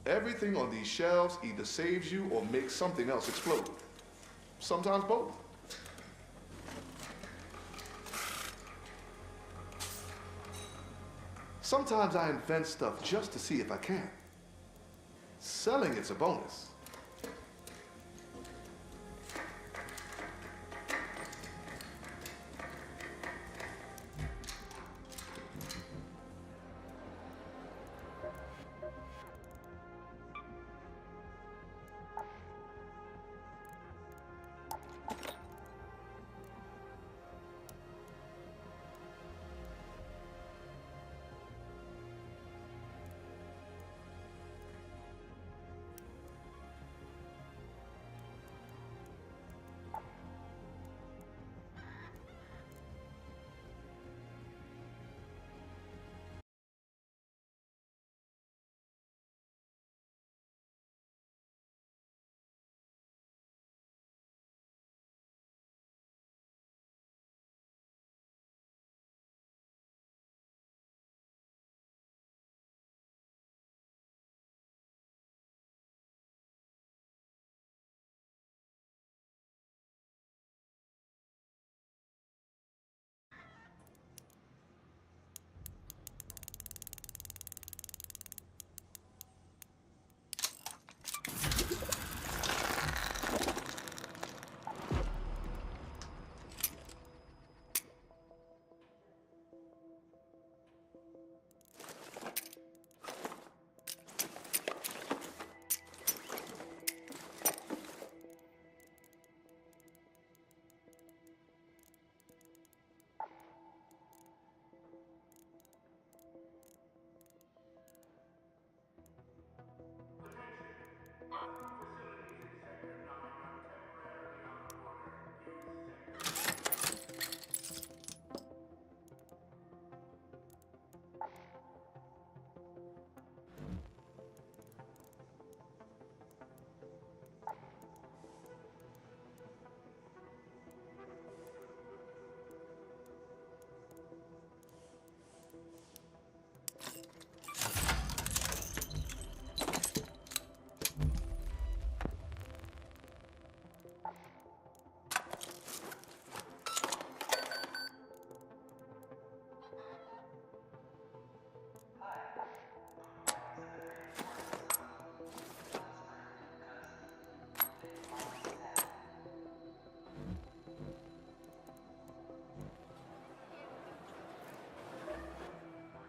Everything on these shelves either saves you or makes something else explode. Sometimes both. Sometimes I invent stuff just to see if I can. Selling it's a bonus.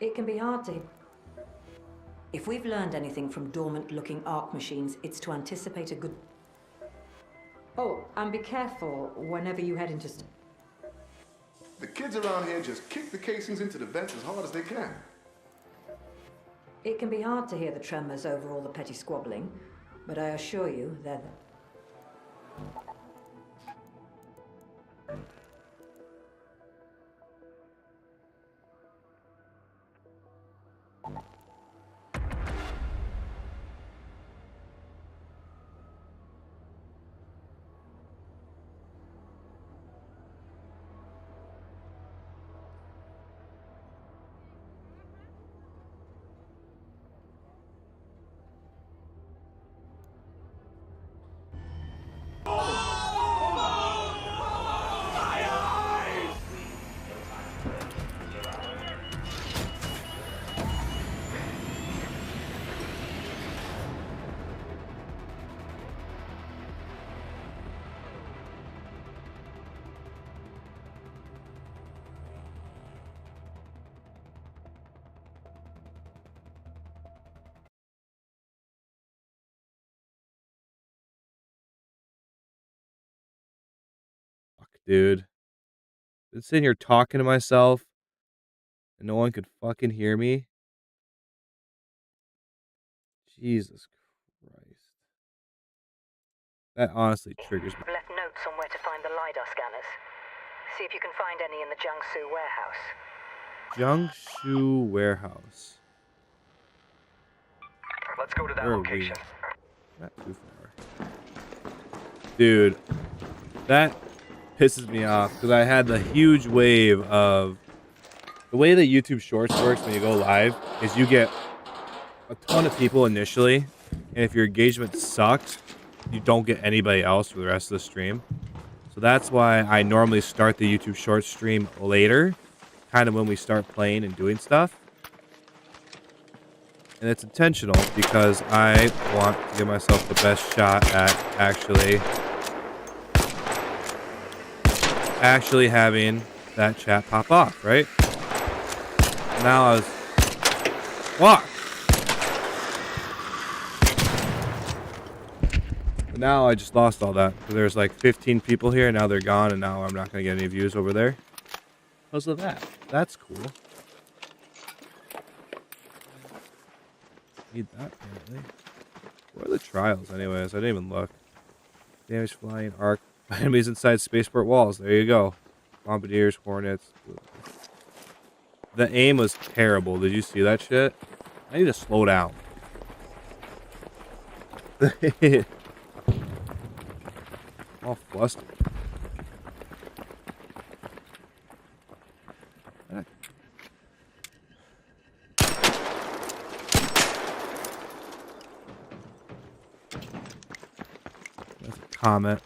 It can be hard to... If we've learned anything from dormant-looking arc machines, it's to anticipate a good... Oh, and be careful whenever you head into... The kids around here just kick the casings into the vents as hard as they can. It can be hard to hear the tremors over all the petty squabbling, but I assure you, they're... Dude. Been sitting here talking to myself and no one could fucking hear me. Jesus Christ. That honestly triggers me. I've left notes on where to find the LiDAR scanners. See if you can find any in the Jiangsu warehouse. Jiangsu warehouse. Let's go to that Where are location. we? Not too far. Dude, that pisses me off because I had the huge wave of the way that YouTube Shorts works when you go live is you get a ton of people initially And if your engagement sucks, you don't get anybody else for the rest of the stream. So that's why I normally start the YouTube short stream later, kind of when we start playing and doing stuff. And it's intentional because I want to give myself the best shot at actually having that chat pop off, right? Now I was... Fuck! Now I just lost all that. There's like 15 people here, now they're gone, and now I'm not going to get any views over there. Because of that. That's cool. Need that, apparently. Where are the trials, anyways? I didn't even look. Damage flying arc. Enemies inside spaceport walls. There you go. Bombardiers, Hornets. The aim was terrible. Did you see that shit? I need to slow down. All flustered. That's a comment.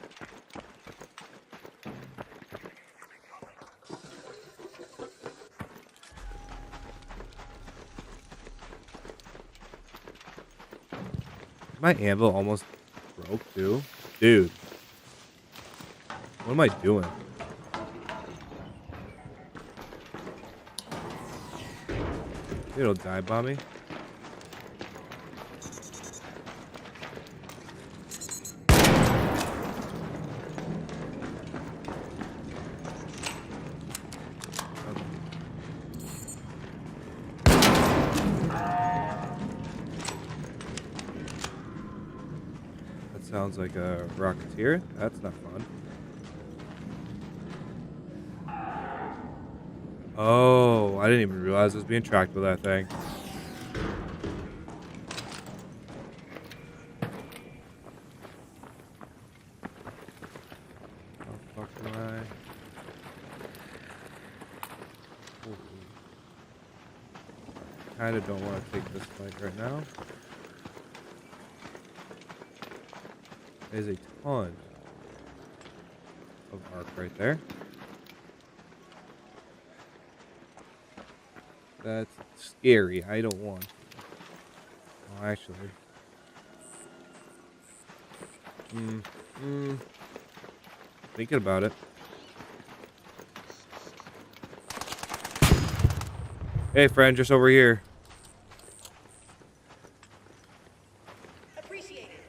My anvil almost broke too. Dude. What am I doing? It'll dive bomb me. That sounds like a Rocketeer. That's not fun. Oh, I didn't even realize I was being tracked with that thing. How the fuck am I? Kinda don't want to take this fight right now. There's a ton of arc right there. That's scary. I don't want to. Oh, actually. Thinking about it. Hey, friend, just over here. Appreciate it.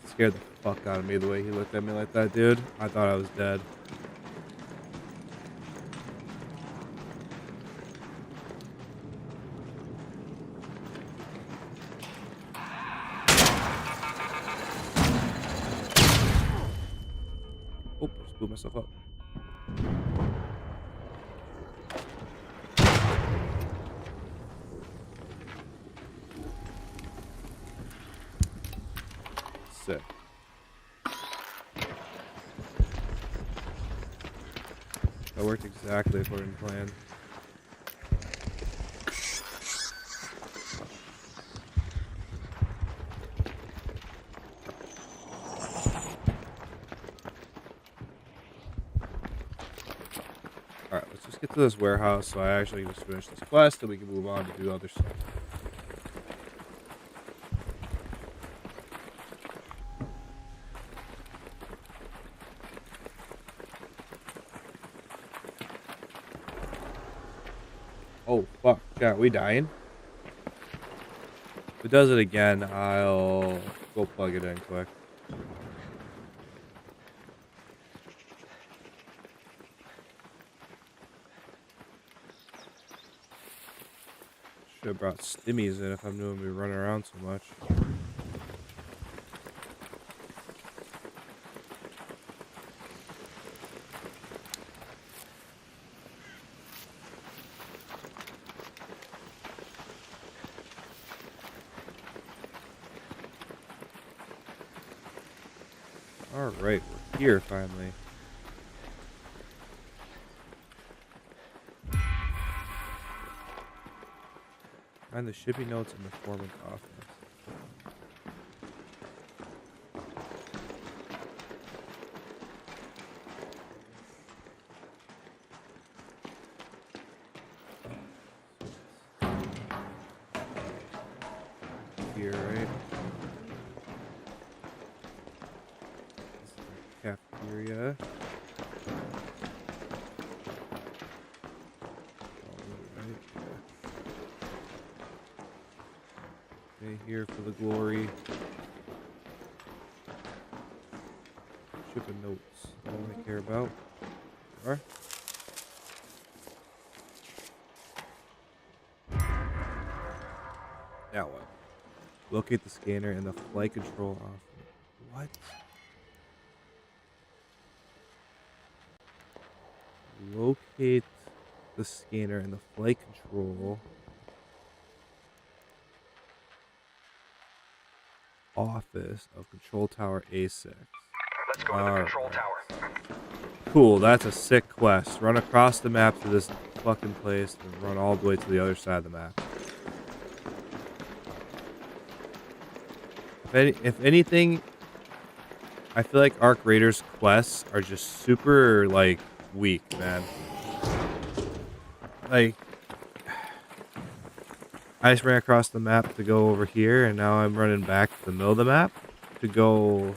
Scared the fuck out of me the way he looked at me like that, dude. I thought I was dead. Oh, just blew myself up. Sick. That worked exactly according to plan. Alright, let's just get to this warehouse so I actually just finish this quest and we can move on to do other stuff. Oh, fuck. Yeah, are we dying? If it does it again, I'll go plug it in quick. Should have brought stimmies in if I'm doing me running around so much. Alright, we're here finally. Find the shipping notes in the foreman's office. Here, right? This is the cafeteria. Okay, here for the glory. Shipping notes. All I care about. There are. Now what? Locate the scanner and the flight control off. What? Locate the scanner and the flight control office of Control Tower A6. Let's go to the control tower. Cool, that's a sick quest. Run across the map to this fucking place and run all the way to the other side of the map. If anything, I feel like Arc Raiders quests are just super, like, weak, man. Like, I just ran across the map to go over here, and now I'm running back to the middle of the map to go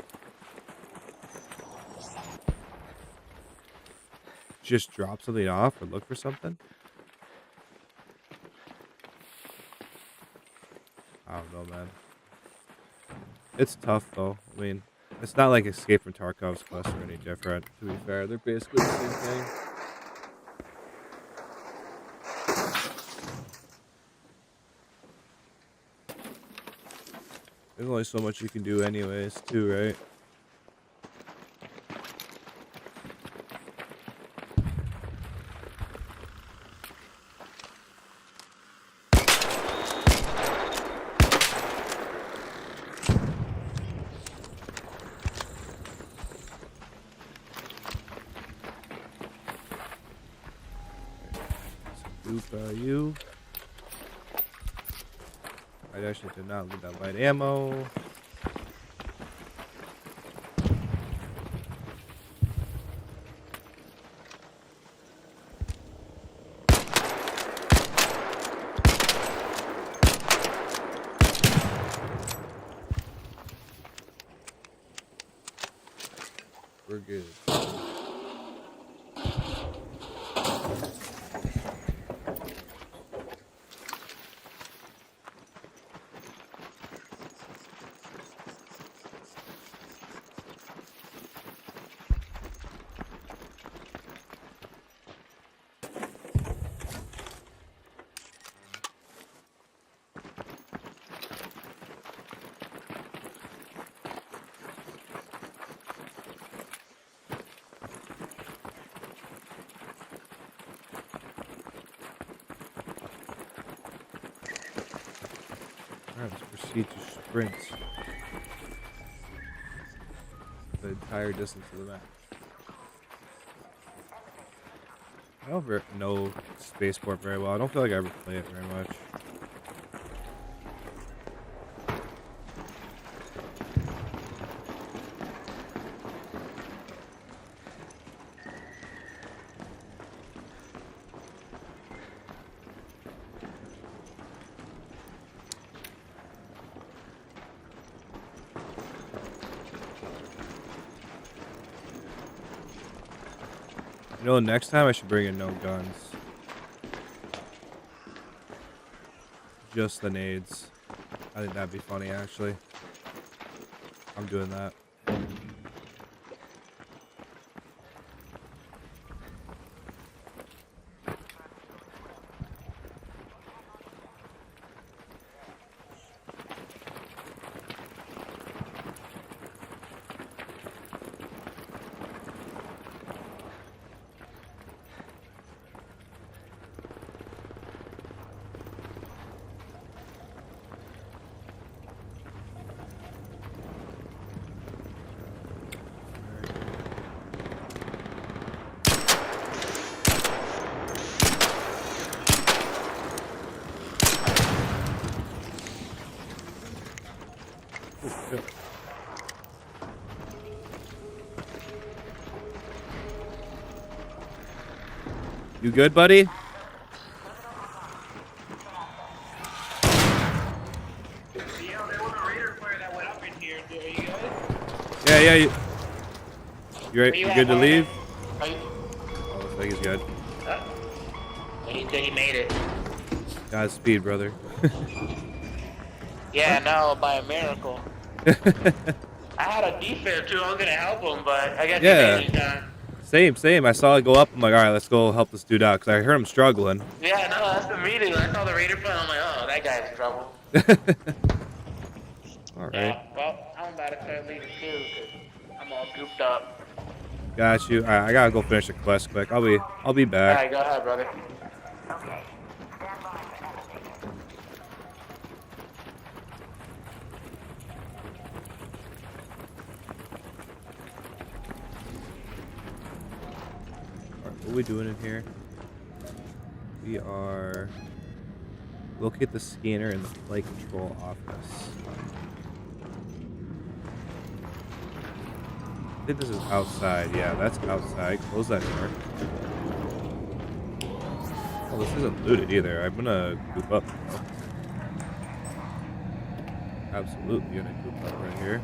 just drop something off or look for something. I don't know, man. It's tough, though. I mean, it's not like Escape from Tarkov's quest or any different, to be fair. They're basically the same thing. There's only so much you can do anyways, too, right? You. I actually did not leave that light ammo. We're good. Alright, let's proceed to sprint the entire distance of the map. I don't know Spaceport very well. I don't feel like I ever play it very much. You know, next time I should bring in no guns. Just the nades. I think that'd be funny, actually. I'm doing that. You good, buddy? Yeah, there was a Raider player that went up in here. Are you good? Yeah. You right? Where You at, good to Marvin? leave? Are you? Oh, looks like he's good. He said he made it. Godspeed, brother. Yeah, no, by a miracle. I had a defib too. I was gonna help him, but I guess Yeah. he made it done. Same. I saw it go up. I'm like, all right, let's go help this dude out because I heard him struggling. Yeah, no, that's immediately. I saw the Raider player. I'm like, oh, that guy's in trouble. All right, Yeah, well, I'm about to start leaving too, because I'm all gooped up. got you. All right, I gotta go finish the quest quick. I'll be back. Alright, go ahead, brother. Alright, what are we doing in here? We are locate the scanner in the flight control office. I think this is outside. Yeah, that's outside. Close that door. Oh, this isn't looted either. I'm gonna goop up though. Absolutely gonna goop up right here.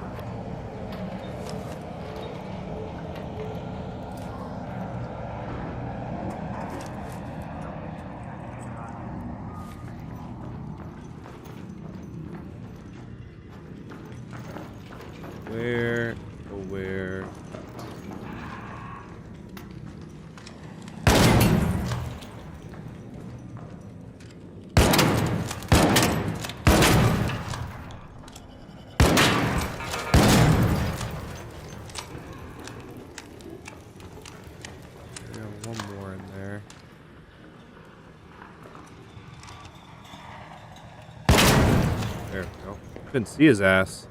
Where? Oh, where? We got one more in there. There we go. Couldn't see his ass.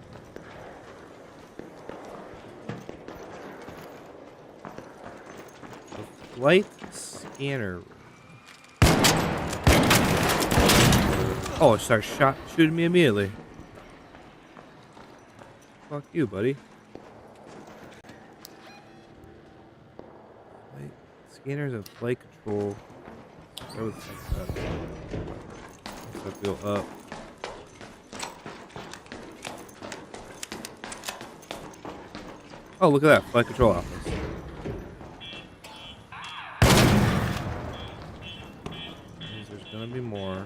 Flight scanner. Oh, it starts shooting me immediately. Fuck you, buddy. Flight scanners and flight control. That was like that. Let's go up. Oh, look at that flight control office. There's gonna be more.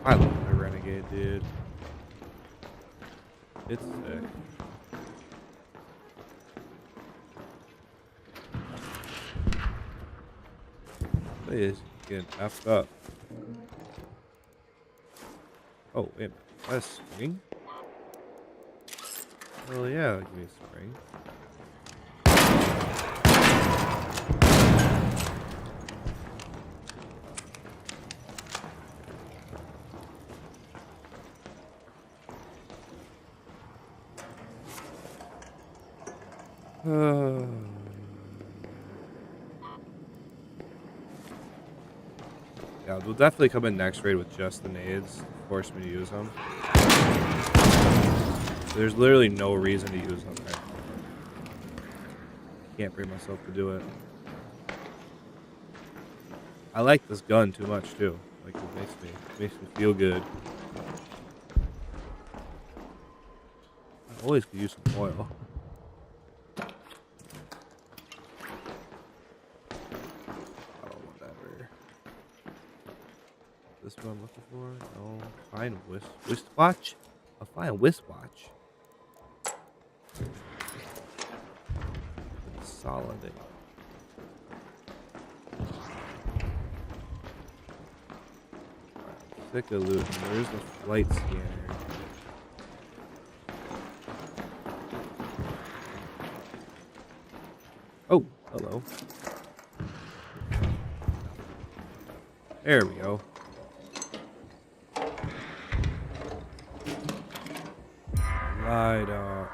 I love the Renegade, dude. It's sick. It is getting effed up. Oh, wait a minute. That's spring? Well, yeah, give me a spring. Yeah, we'll definitely come in next raid with just the nades. Force me to use them. There's literally no reason to use them right now. Can't bring myself to do it. I like this gun too much too. Like it makes me feel good. I always could use some oil. Oh, whatever. This what I'm looking for? No. Fine wristwatch? A fine wristwatch. Consolidate. Sick of looting. Where's the flight scanner? Oh, hello. There we go. LiDAR.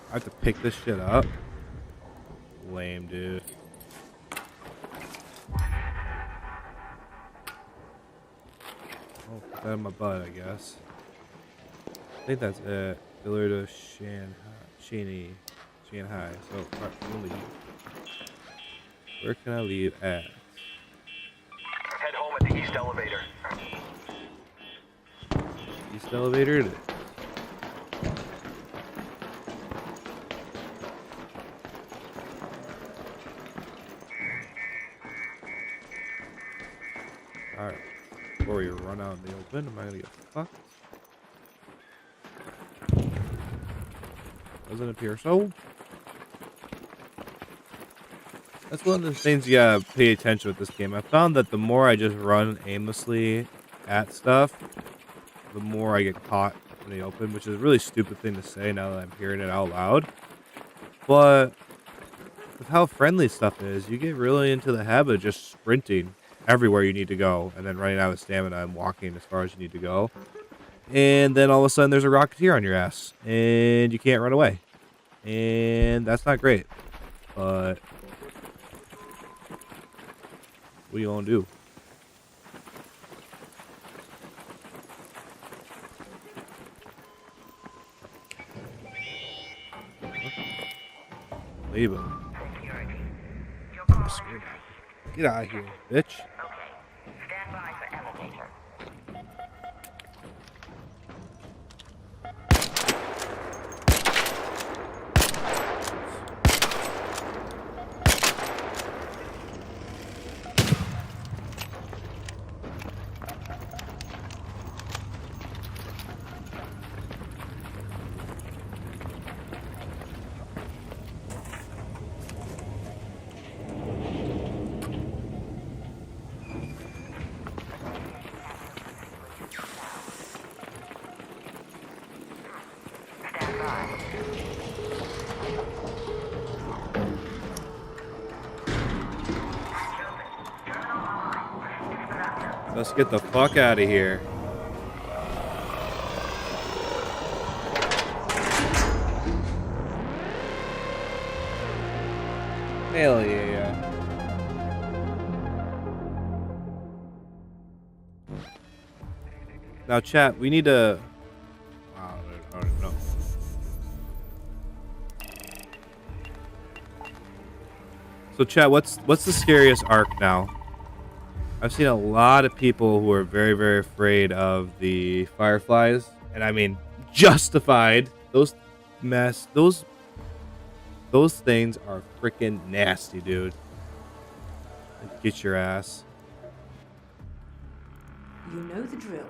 I have to pick this shit up. Lame, dude. Oh, put that in my butt, I guess. I think that's it. Deliver to Shanghai. So, alright, we'll leave. Where can I leave at? Head home at the east elevator. East elevator it is. Alright. Before we run out in the open, am I gonna get fucked? Doesn't appear so. That's one of the things you gotta pay attention with this game. I found that the more I just run aimlessly at stuff, the more I get caught in the open, which is a really stupid thing to say now that I'm hearing it out loud. But with how friendly stuff is, you get really into the habit of just sprinting everywhere you need to go, and then running out of stamina and walking as far as you need to go. And then all of a sudden there's a Rocketeer on your ass, and you can't run away. And that's not great. But what are you gonna do? Leave him. Get out of here, bitch. Stand by for elevator. Stand by. Let's get the fuck out of here. Hell yeah. Now, chat, we need to... I don't know. So, chat, what's the scariest arc now? I've seen a lot of people who are very, very afraid of the Fireflies, and I mean justified. Those things are freaking nasty, dude. Get your ass. You know the drill.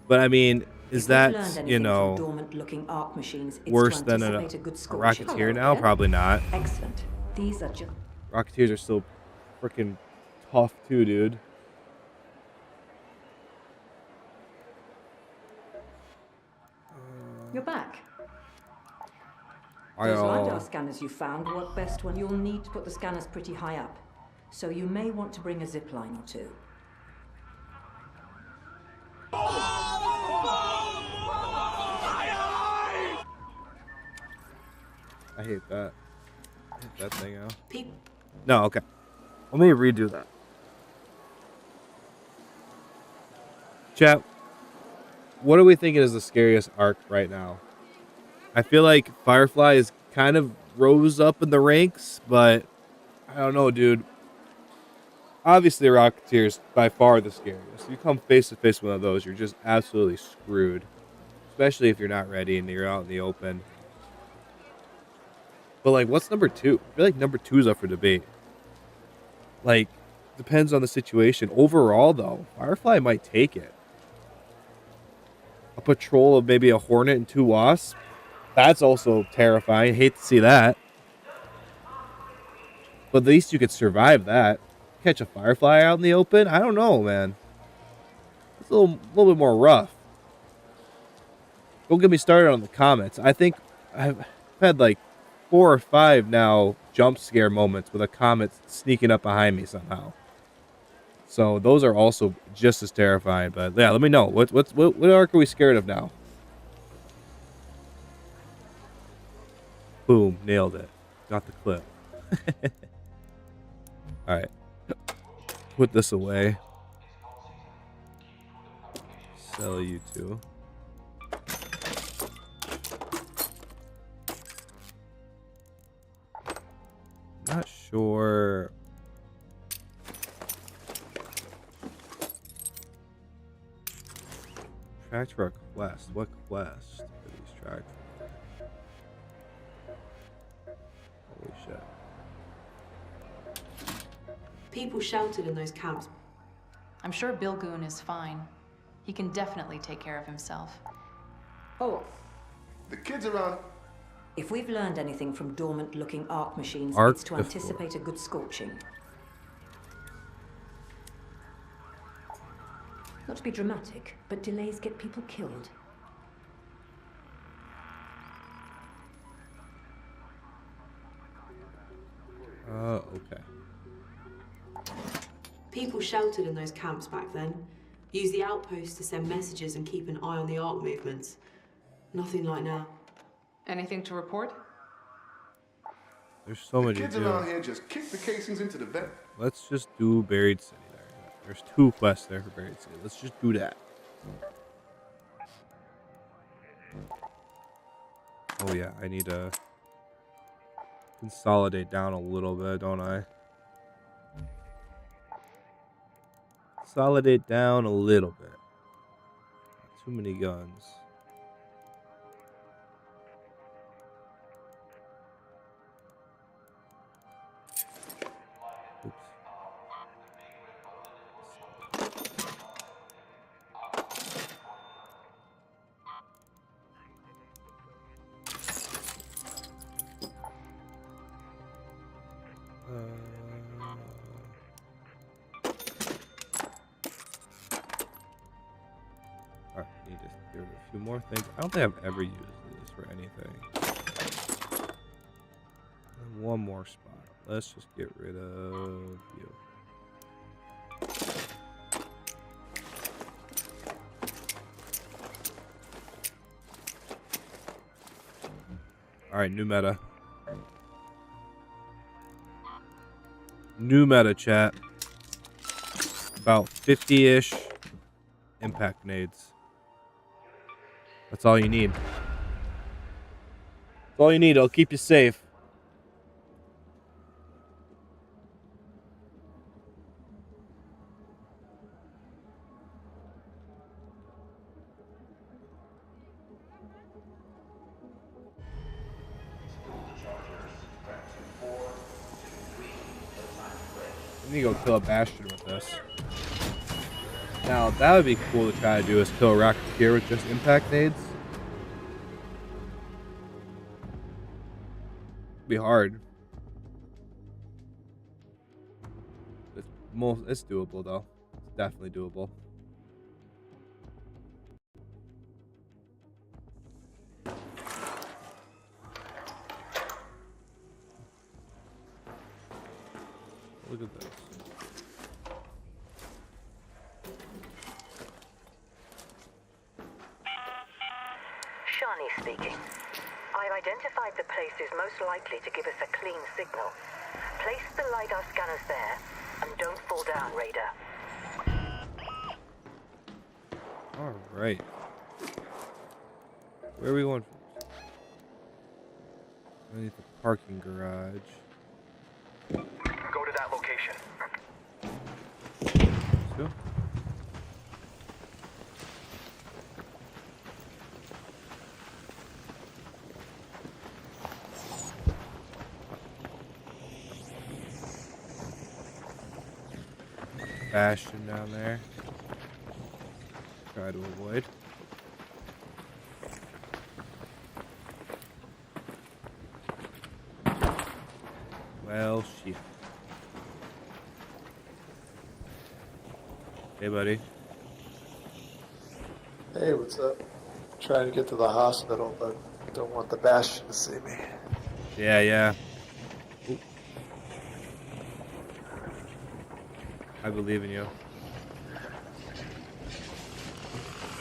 But I mean, is If we've learned that, anything you from know, dormant-looking arc machines, it's worse to than a anticipate good scorch. Rocketeer Hello now? there. Probably not. Excellent. These are just... Rocketeers are still freaking tough too, dude. You're back. I Those LiDAR scanners you found work best when you'll need to put the scanners pretty high up. So you may want to bring a zip line or two. I hate that. I hate that thing out. Peep. No, okay. Let me redo that. Chat, what are we thinking is the scariest arc right now? I feel like Firefly is kind of rose up in the ranks, but I don't know, dude. Obviously, Rocketeer is by far the scariest. You come face to face with one of those, you're just absolutely screwed. Especially if you're not ready and you're out in the open. But, like, what's number two? I feel like number two is up for debate. Like, depends on the situation. Overall, though, Firefly might take it. A patrol of maybe a Hornet and 2 Wasps. That's also terrifying. Hate to see that. But at least you could survive that. Catch a Firefly out in the open? I don't know, man. It's a little bit more rough. Don't get me started on the comments. I think I've had like 4 or 5 now jump scare moments with a comet sneaking up behind me somehow. So those are also just as terrifying. But yeah, let me know. What arc are we scared of now? Boom, nailed it. Got the clip. Alright. Put this away. Sell you two. Not sure. Tracked for a quest. What quest are these tracked for? Holy shit. People sheltered in those camps. I'm sure Bilgoon is fine. He can definitely take care of himself. Oh, The kids around. if we've learned anything from dormant-looking arc machines, Arc it's to before. anticipate a good scorching. Not to be dramatic, but delays get people killed. Okay. People sheltered in those camps back then. Used the outposts to send messages and keep an eye on the arc movements. Nothing like now. Anything to report? There's so The many to kids do. around here just kick the casings into the vent. Let's just do Buried City there. There's 2 quests there for Buried City. Let's just do that. Oh yeah, I need to consolidate down a little bit, don't I? Consolidate down a little bit. Not too many guns. Oops. Alright, need to get rid of a few more things. I don't think I've ever used this for anything. And one more spot. Let's just get rid of you. Alright, new meta. New meta, chat. About 50-ish impact nades. That's all you need. That's all you need. It'll keep you safe. I need to go kill a Bastion with this. Now, that would be cool to try to do is kill a Rocketeer with just impact nades. Be hard. It's doable though. It's definitely doable. Look at this. Shani speaking. I've identified the places most likely to give us a clean signal. Place the LiDAR scanners there, and don't fall down, Raider. Alright. Where are we going first? I need the parking garage. Go to that location. Let's go. Bastion down there. Try to avoid. Well, shit. Hey, buddy. Hey, what's up? Trying to get to the hospital, but don't want the Bastion to see me. Yeah, yeah. Ooh. I believe in you.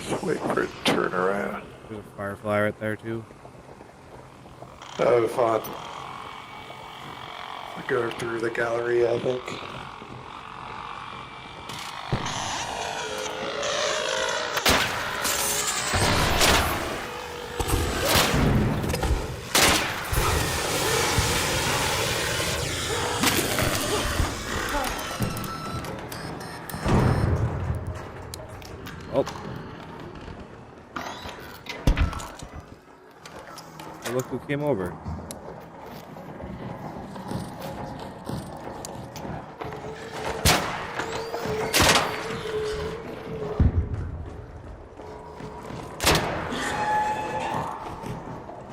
Just waiting for it to turn around. There's a Firefly right there, too. Oh, fun. I go through the gallery, I think. look who came over.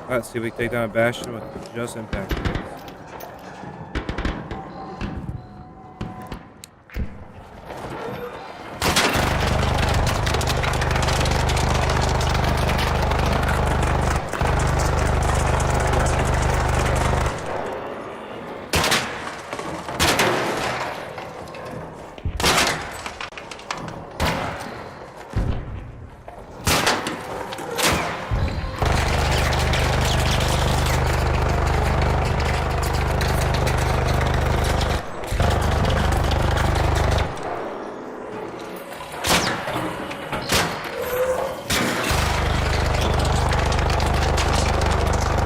Let's see if we can take down a Bastion with just impact.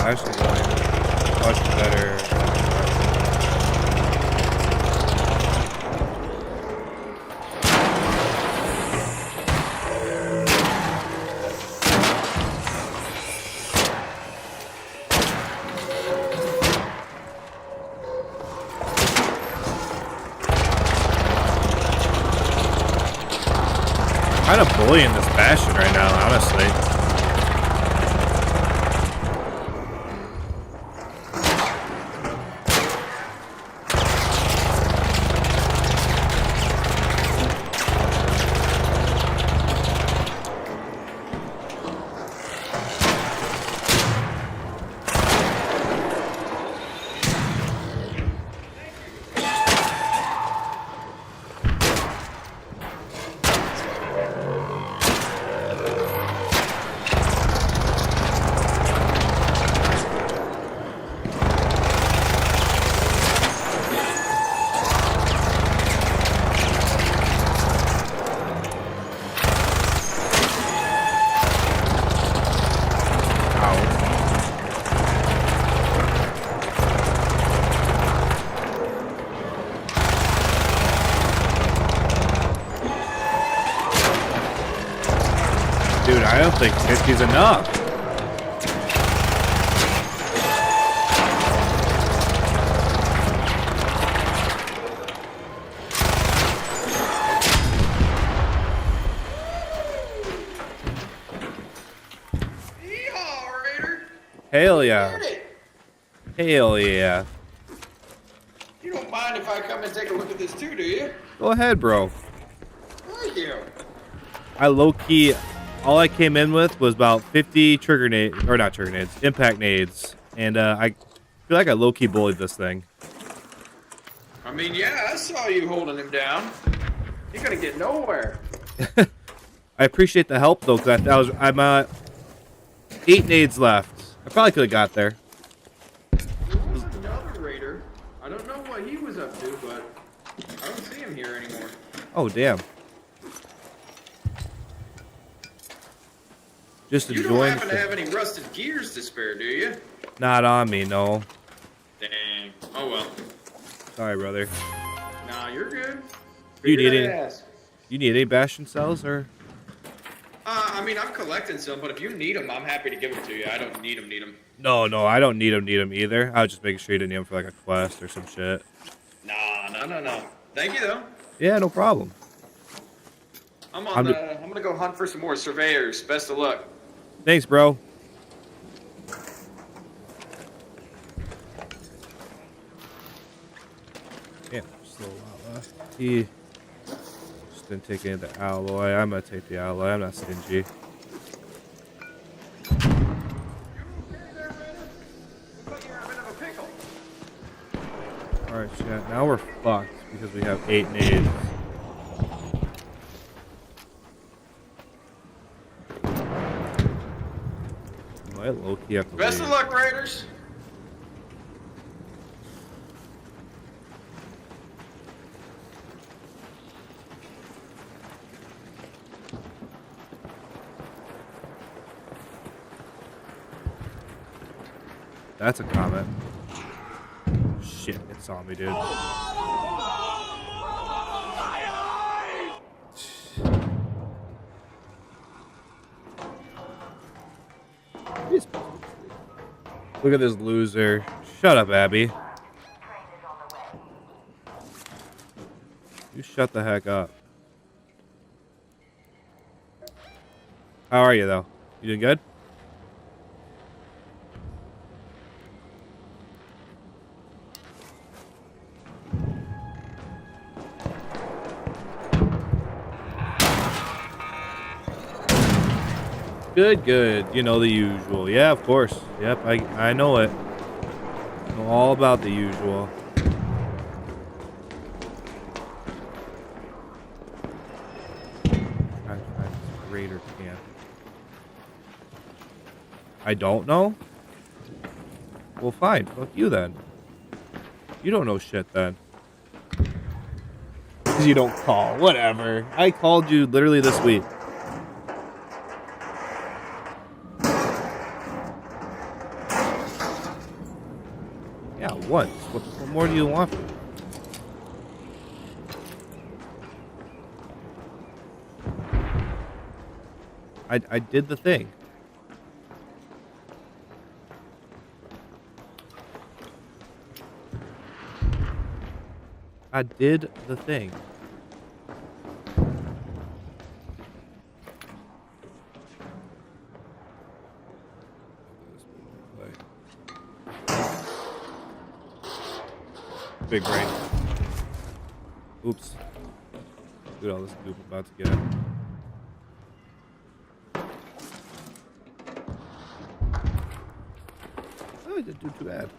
Actually going much better. Kind of bullying this Bastion right now, honestly. Dude, I don't think 50's enough. Yeehaw, Raider! Hell yeah. Did it! Hell yeah. You don't mind if I come and take a look at this too, do you? Go ahead, bro. Thank you. I low-key, all I came in with was about 50 trigger nades, or not trigger nades, impact nades. And I feel like I low-key bullied this thing. I mean, yeah, I saw you holding him down. You're gonna get nowhere. I appreciate the help, though, because I'm 8 nades left. I probably could have got there. There was another Raider. I don't know what he was up to, but I don't see him here anymore. Oh, damn. Just You don't enjoying happen to have any rusted gears to spare, do you? Not on me, no. Dang. Oh well. Sorry, brother. Nah, you're good. You need Figure any? that ass. You need any Bastion cells, or? I mean, I'm collecting some, but if you need them, I'm happy to give them to you. I don't need them. No, I don't need them either. I was just making sure you didn't need them for like a quest or some shit. Nah, no. Thank you though. Yeah, no problem. I'm gonna go hunt for some more surveyors. Best of luck. Thanks, bro. Yeah, still a lot left. He just didn't take any of the alloy. I'm gonna take the alloy. I'm not stingy. Alright, chat. Now we're fucked because we have 8 nades. Might low-key have to Best leave. of luck, Raiders. That's a comment. Shit, it saw me, dude. Look at this loser. Shut up, Abby. You shut the heck up. How are you, though? You doing good? Good, good. You know the usual. Yeah, of course. Yep, I know it. I know all about the usual. Trying to find this raider camp. I don't know? Well, fine. Fuck you then. You don't know shit then. Because you don't call. Whatever. I called you literally this week. Yeah, once. What more do you want from me? I did the thing. I did the thing. Big brain. Oops. Look at all this goop I'm about to get. Oh, I didn't do too bad.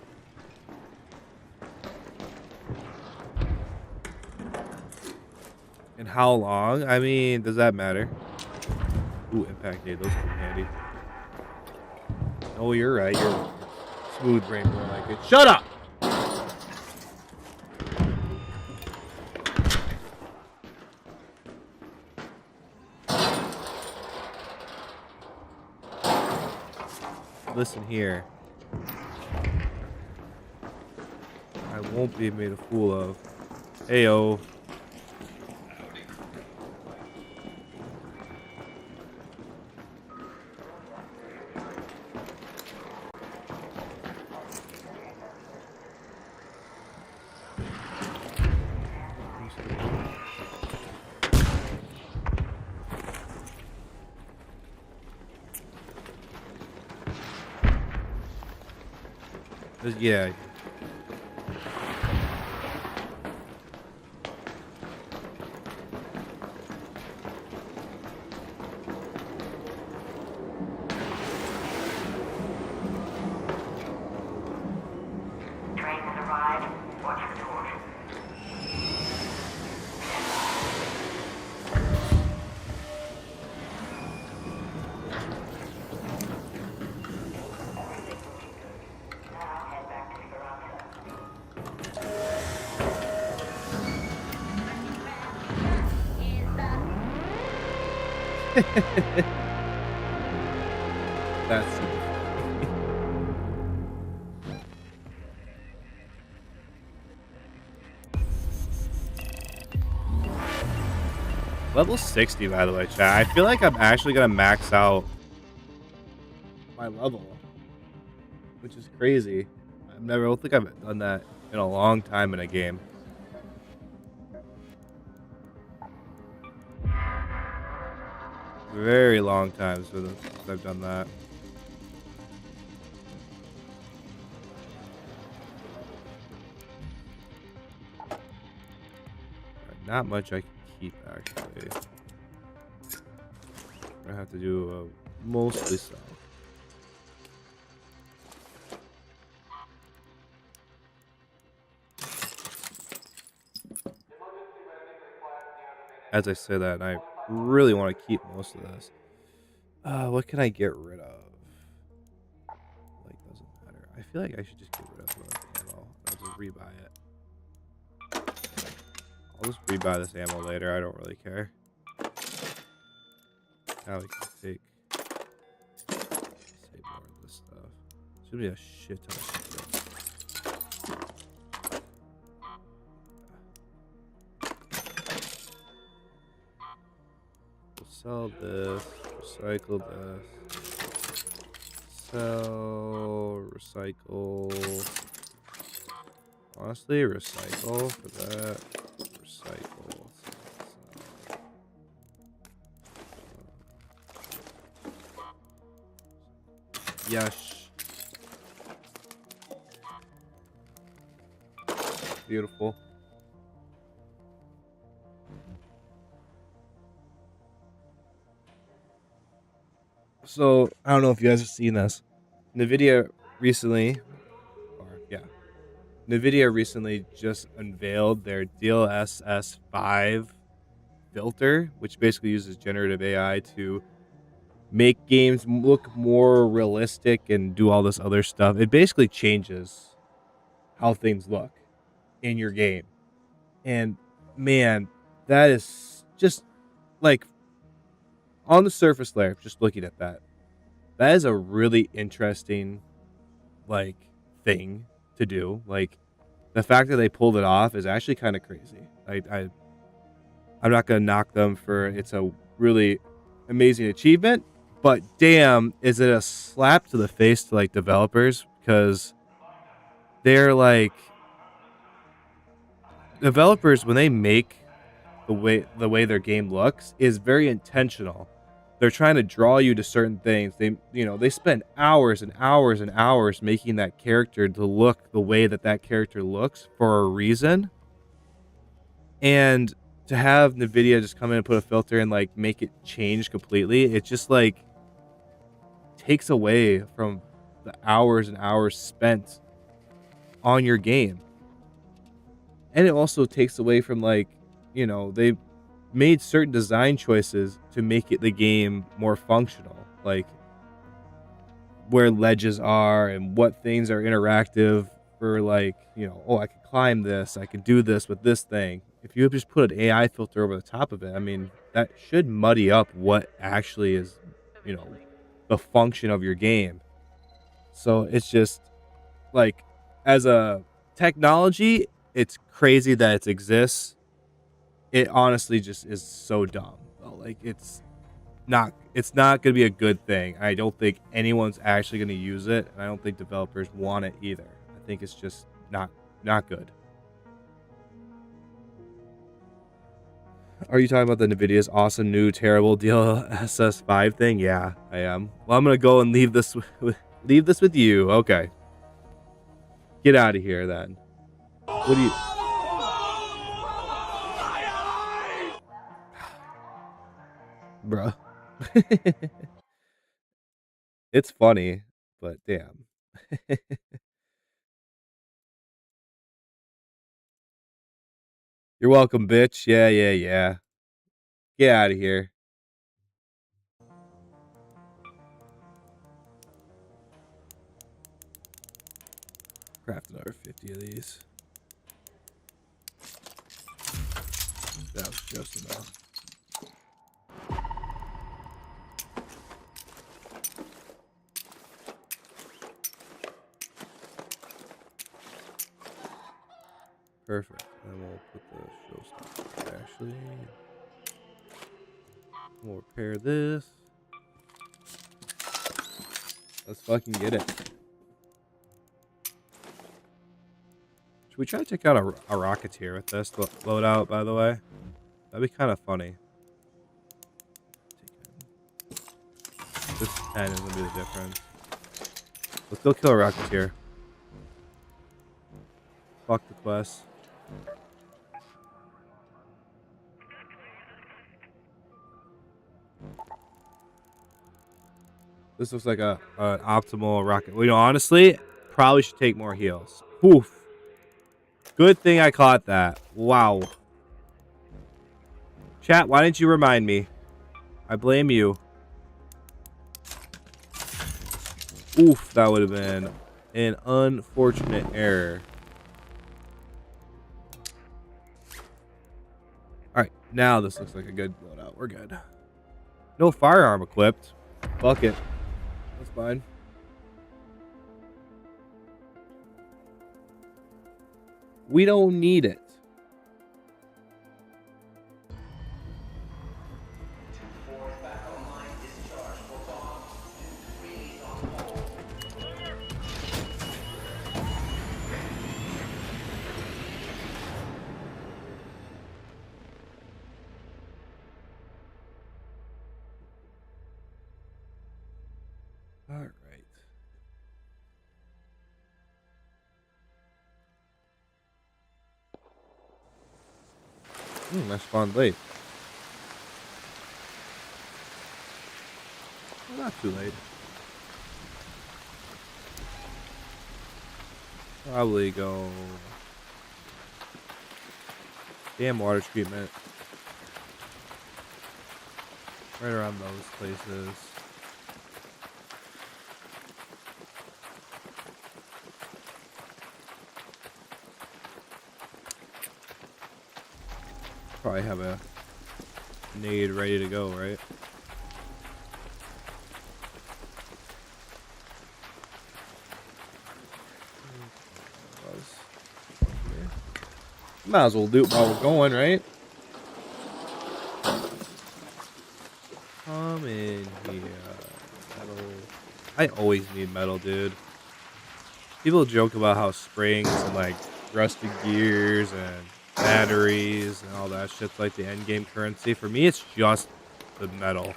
And how long? I mean, does that matter? Ooh, impact gate. Those come handy. Oh, you're right. You're smooth brain more like it. Shut up! Listen here. I won't be made a fool of. Heyo. Yeah. Train has arrived. Watch the doors. That's level 60, by the way, chat. I feel like I'm actually gonna max out my level, which is crazy. I don't think I've done that in a long time in a game. Very long time since I've done that. Not much I can keep, actually. I have to do mostly so. As I say that, I really want to keep most of this. What can I get rid of? Like, doesn't matter. I feel like I should just get rid of the ammo. I'll just rebuy it. I'll just rebuy this ammo later. I don't really care. Now we can take save more of this stuff. Should be a shit ton of shit. Sell this, recycle this, sell, recycle. Honestly, recycle for that. Recycle. Yes. Beautiful. So, I don't know if you guys have seen this. NVIDIA recently, NVIDIA recently just unveiled their DLSS 5 filter, which basically uses generative AI to make games look more realistic and do all this other stuff. It basically changes how things look in your game. And man, that is just like on the surface layer, just looking at that. That is a really interesting like thing to do. Like the fact that they pulled it off is actually kind of crazy. I'm not gonna knock them for it's a really amazing achievement, but damn, is it a slap to the face to like developers, because they're like developers when they make the way their game looks is very intentional. They're trying to draw you to certain things. They spend hours and hours and hours making that character to look the way that character looks for a reason. And to have NVIDIA just come in and put a filter and like make it change completely, it just like takes away from the hours and hours spent on your game. And it also takes away from like, they made certain design choices to make the game more functional, like where ledges are and what things are interactive for like, I can climb this, I can do this with this thing. If you just put an AI filter over the top of it, I mean, that should muddy up what actually is, the function of your game. So it's just like, as a technology, it's crazy that it exists. It honestly just is so dumb. Like it's not going to be a good thing. I don't think anyone's actually going to use it, and I don't think developers want it either. I think it's just not good. Are you talking about the NVIDIA's awesome new terrible DLSS 5 thing? Yeah, I am. Well, I'm going to go and leave this with you. Okay. Get out of here then. What do you Bruh. It's funny, but damn. You're welcome, bitch. Yeah. Get out of here. Craft another 50 of these. That was just enough. Perfect. And we'll put the showstopper. Actually, we'll repair this. Let's fucking get it. Should we try to take out a Rocketeer with this loadout, by the way? That'd be kind of funny. This 10 is going to be the difference. Let's go kill a Rocketeer. Fuck the quest. This looks like an optimal rocket. Well, honestly, probably should take more heals. Oof. Good thing I caught that. Wow. Chat, why didn't you remind me? I blame you. Oof, that would have been an unfortunate error. Alright, now this looks like a good loadout. We're good. No firearm equipped. Fuck it. That's fine. We don't need it. I spawned late. Well, not too late. Probably go. Damn water treatment. Right around those places. Probably have a nade ready to go, right? Might as well do it while we're going, right? Come in here. Metal. I always need metal, dude. People joke about how springs and like rusted gears and batteries and all that shit's like the end game currency. For me, it's just the metal.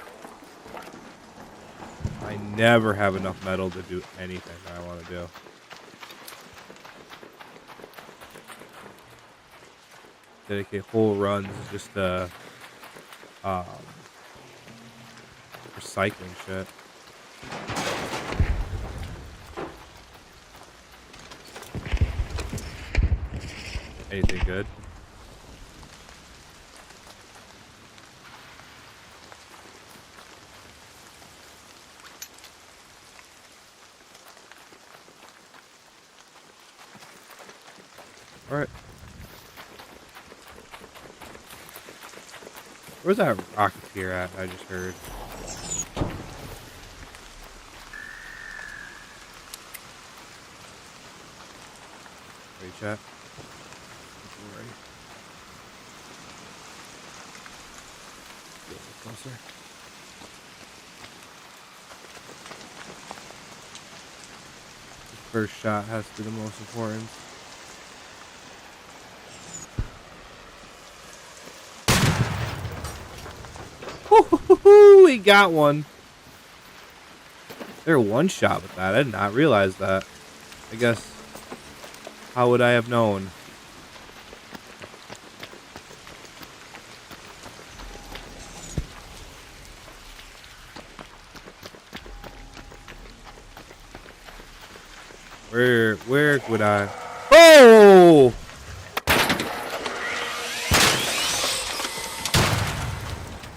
I never have enough metal to do anything that I want to do. Dedicate whole runs just to recycling shit. Anything good? All right. Where's that rocketeer at? I just heard. Wait, chat. Ready. Get a little closer. The first shot has to be the most important. We got one. They're one shot with that. I did not realize that. I guess. How would I have known? Where would I? Oh!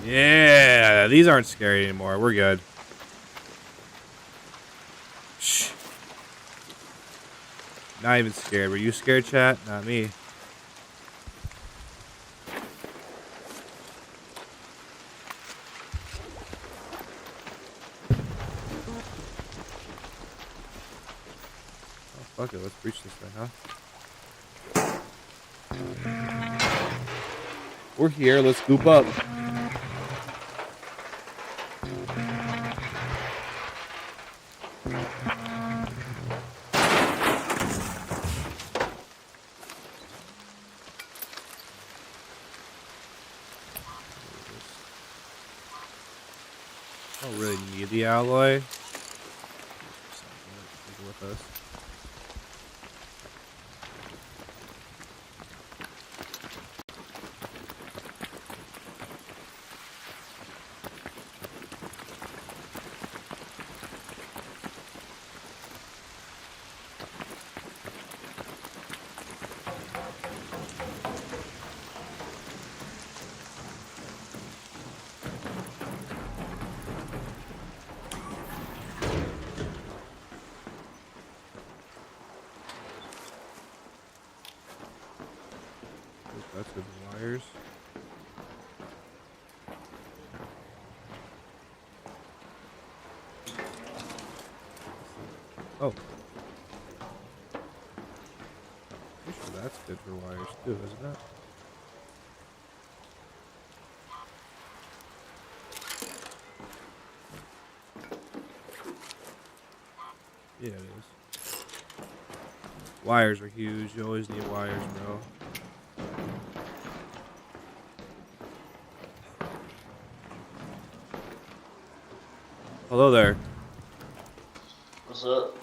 Yeah, these aren't scary anymore. We're good. Shh. Not even scared. Were you scared, chat? Not me. Oh, fuck it. Let's breach this thing, huh? We're here. Let's scoop up. I don't really need the alloy. Something with us. That's good wires. Oh. Pretty sure that's good for wires too, isn't it? Yeah, it is. Wires are huge. You always need wires, bro. Hello there. What's up?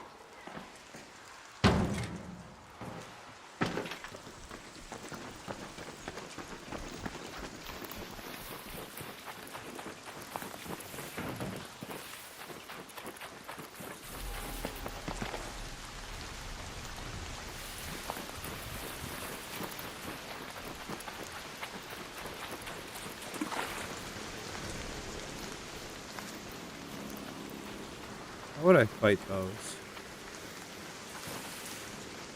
I fight those?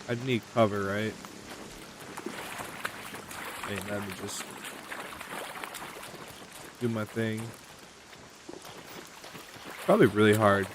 I'd need cover, right? And let me just do my thing. Probably really hard.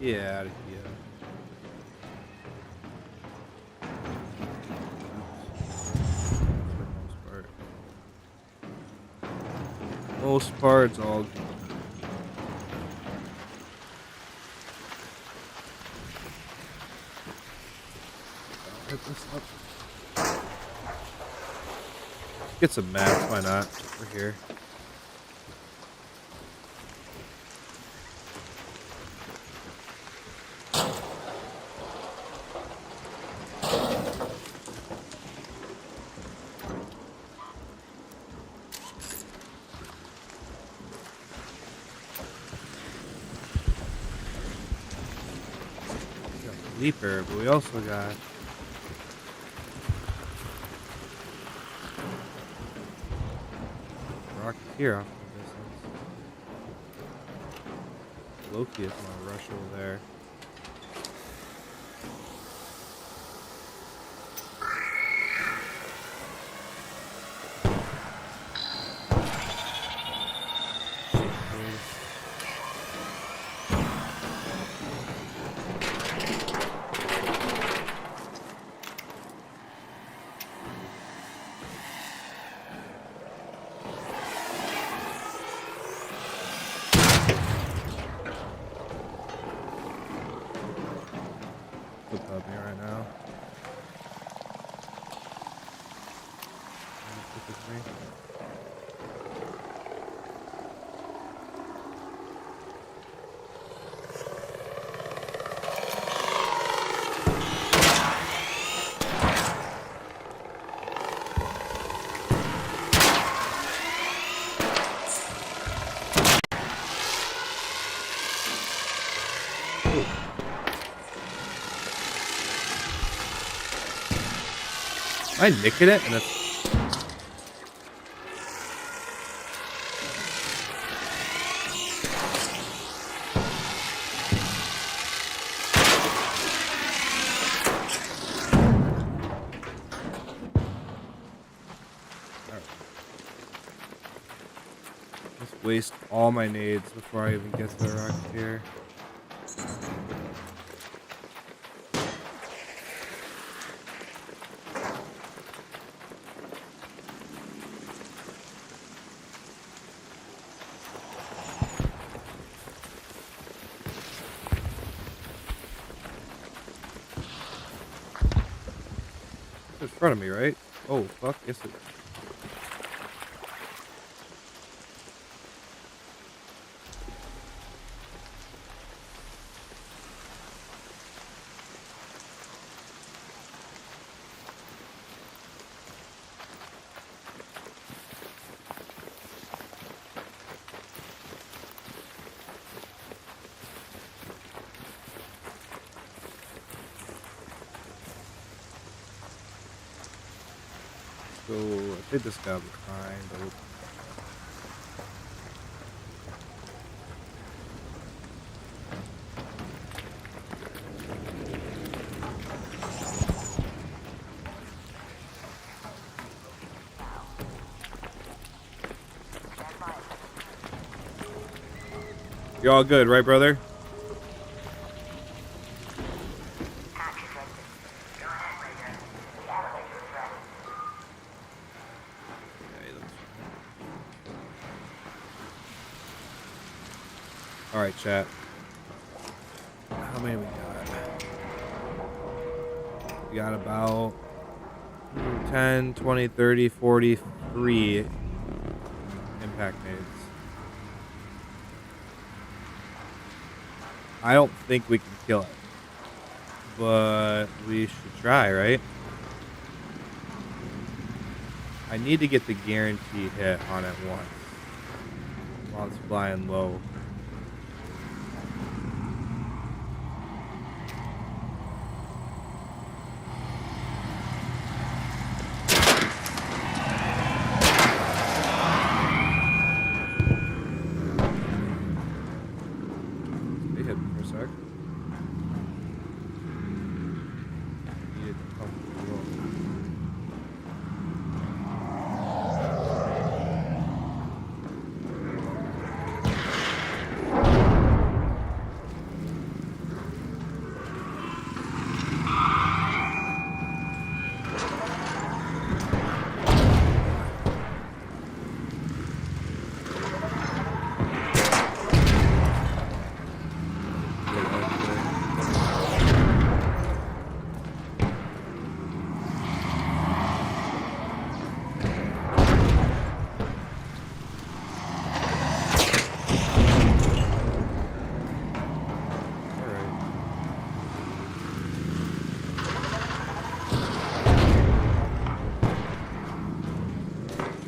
Yeah, out of here. For the most part, it's all. Hit this up. Get some mats, why not? We're here. Leaper, but we also got Rocketeer off in the distance. Loki is my rush over there. Flip up me right now. I nicked it and it's. Let's waste all my nades before I even get to the Rocketeer. In front of me, right? Oh, fuck. Yes, it. So I think this guy will be fine, but you're all good, right, brother? Alright, chat. How many we got? We got about 10, 20, 30, 43 impact nades. I don't think we can kill it. but we should try, right? I need to get the guaranteed hit on it once while it's flying low. They hit me for a sec. Needed to come through.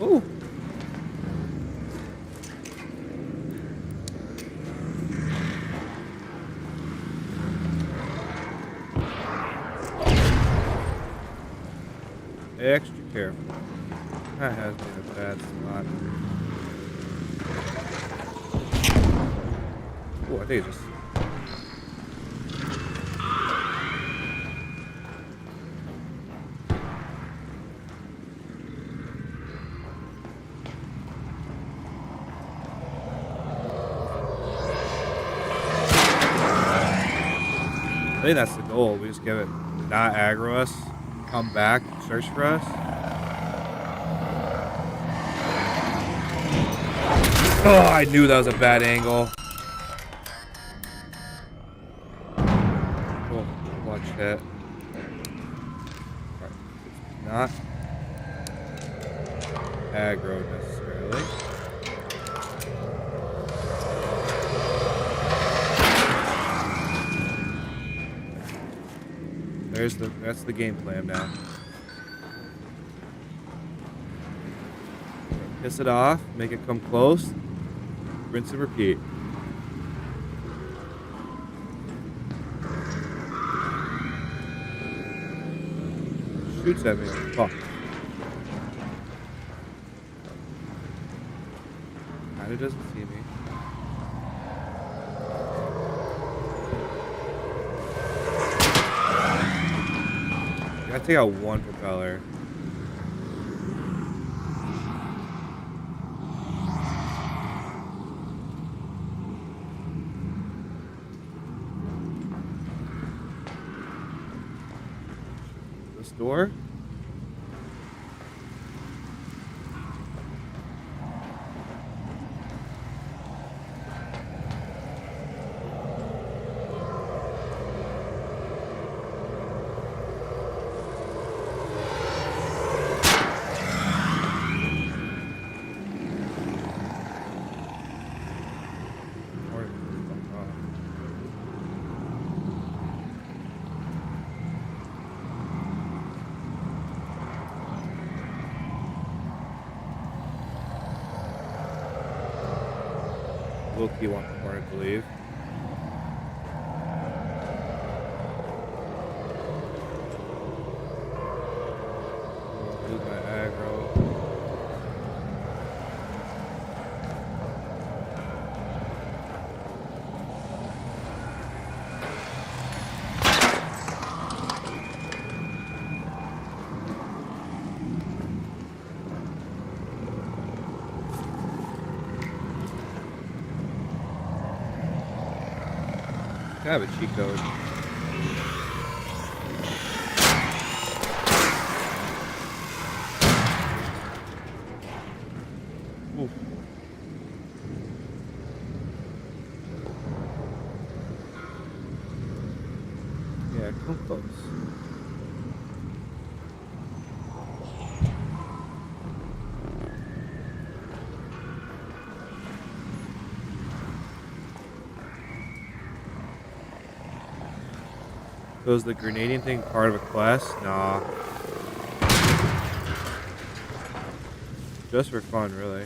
Oh! Extra careful. That has me in a bad spot. Oh, I think it just... I think that's the goal. We just give it not aggro us, come back, search for us. Oh, I knew that was a bad angle. Oh, clutch hit. Not aggro necessarily. That's the game plan now. Piss it off, make it come close, rinse and repeat. Shoots at me. Fuck. Kinda doesn't see me. I take out one propeller. This door? Loki want the Hornet to leave. Lose my aggro. I have a cheat code. Oof. Yeah, come close. So is the grenading thing part of a quest? Nah. Just for fun, really.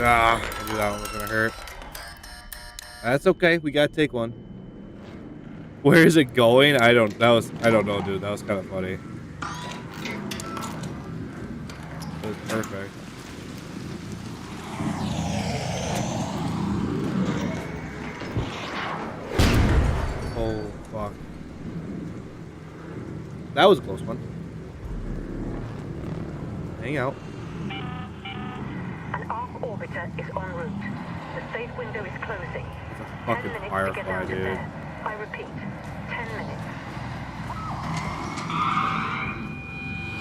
Ah, I knew that one was gonna hurt. That's okay. We gotta take one. Where is it going? I don't know, dude. That was kind of funny. That was perfect. Oh, fuck. That was a close one. Hang out. An ARC orbiter is en route. The safe window is closing. It's a 10 fucking minutes to get firefly, out of dude. there. I repeat, 10 minutes.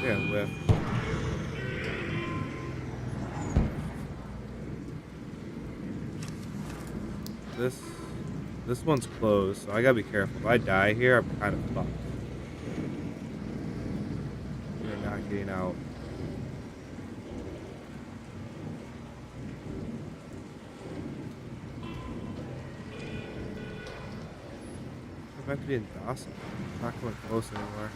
Yeah, whiff. This one's closed, so I gotta be careful. If I die here, I'm kind of fucked. We're not getting out. I'm about to be in Dawson. I'm not coming close anymore.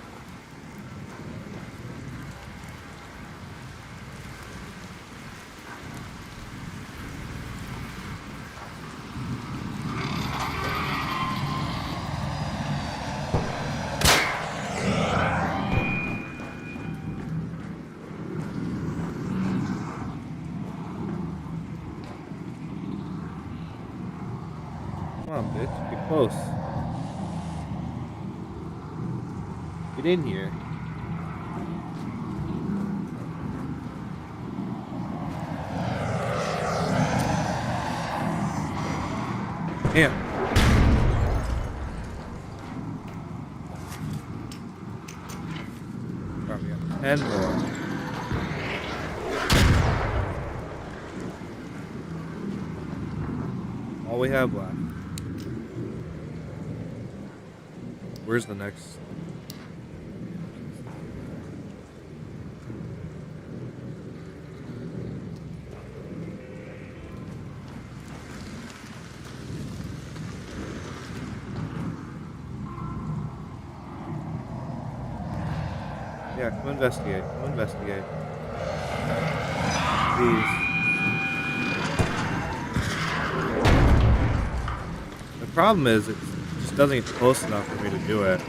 Come on, bitch. Get close. Get in here. Damn. Alright, we got 10 more. All we have left. Where's the next? Yeah, come investigate. Come investigate. Please. The problem is, it just doesn't get close enough for me to do it.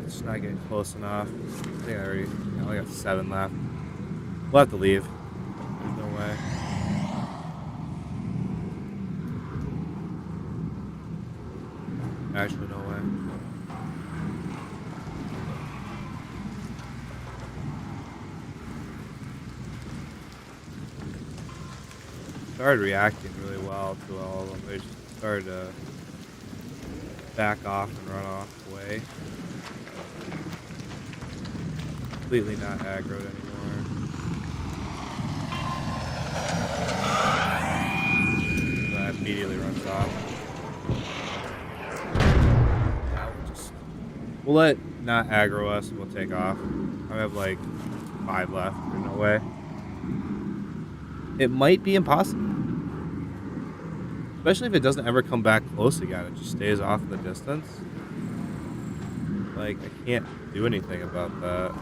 It's not getting close enough. I think I only got 7 left. We'll have to leave. There's no way. Actually, no way. Started reacting really well to all of them. They just started to back off and run off away. Completely not aggroed anymore. So that immediately runs off. We'll let not aggro us and we'll take off. I have like 5 left. There's no way. It might be impossible. Especially if it doesn't ever come back close again. It just stays off in the distance. Like, I can't do anything about that.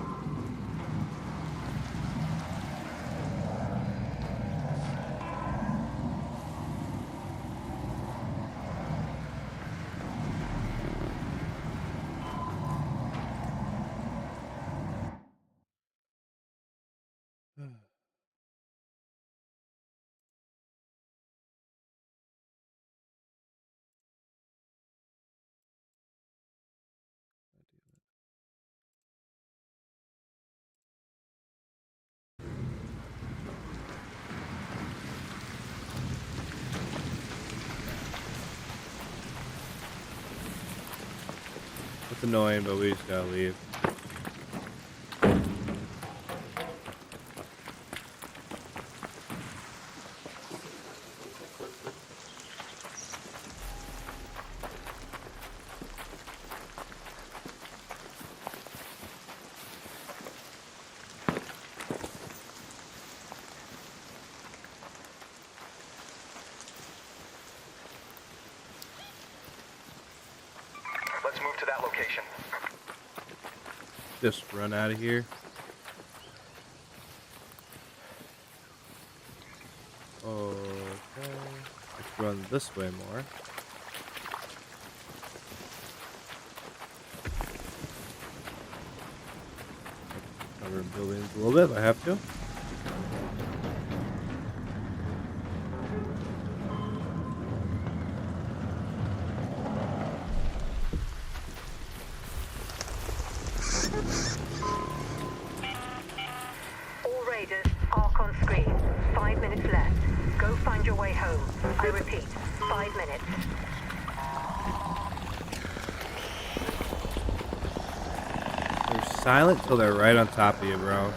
It's annoying, but we just gotta leave. Let's move to that location. Just run out of here. Okay. Let's run this way more. Cover buildings a little bit if I have to. All raiders, arc on screen. 5 minutes left. Go find your way home. I repeat, 5 minutes. They're silent till they're right on top of you, bro.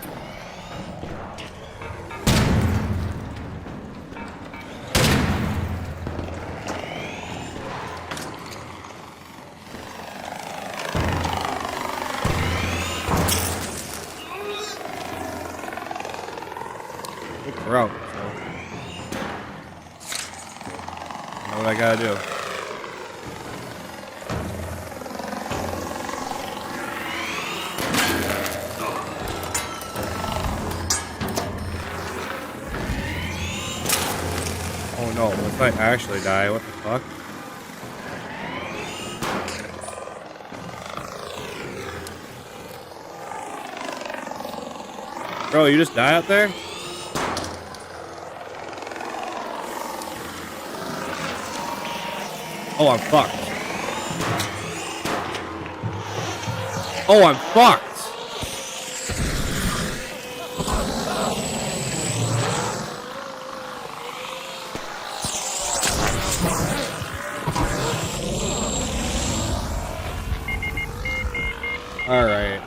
We're out, so I know what I gotta do. Oh no, if I actually die, what the fuck? Bro, you just die out there? Oh, I'm fucked. Oh, I'm fucked. Alright.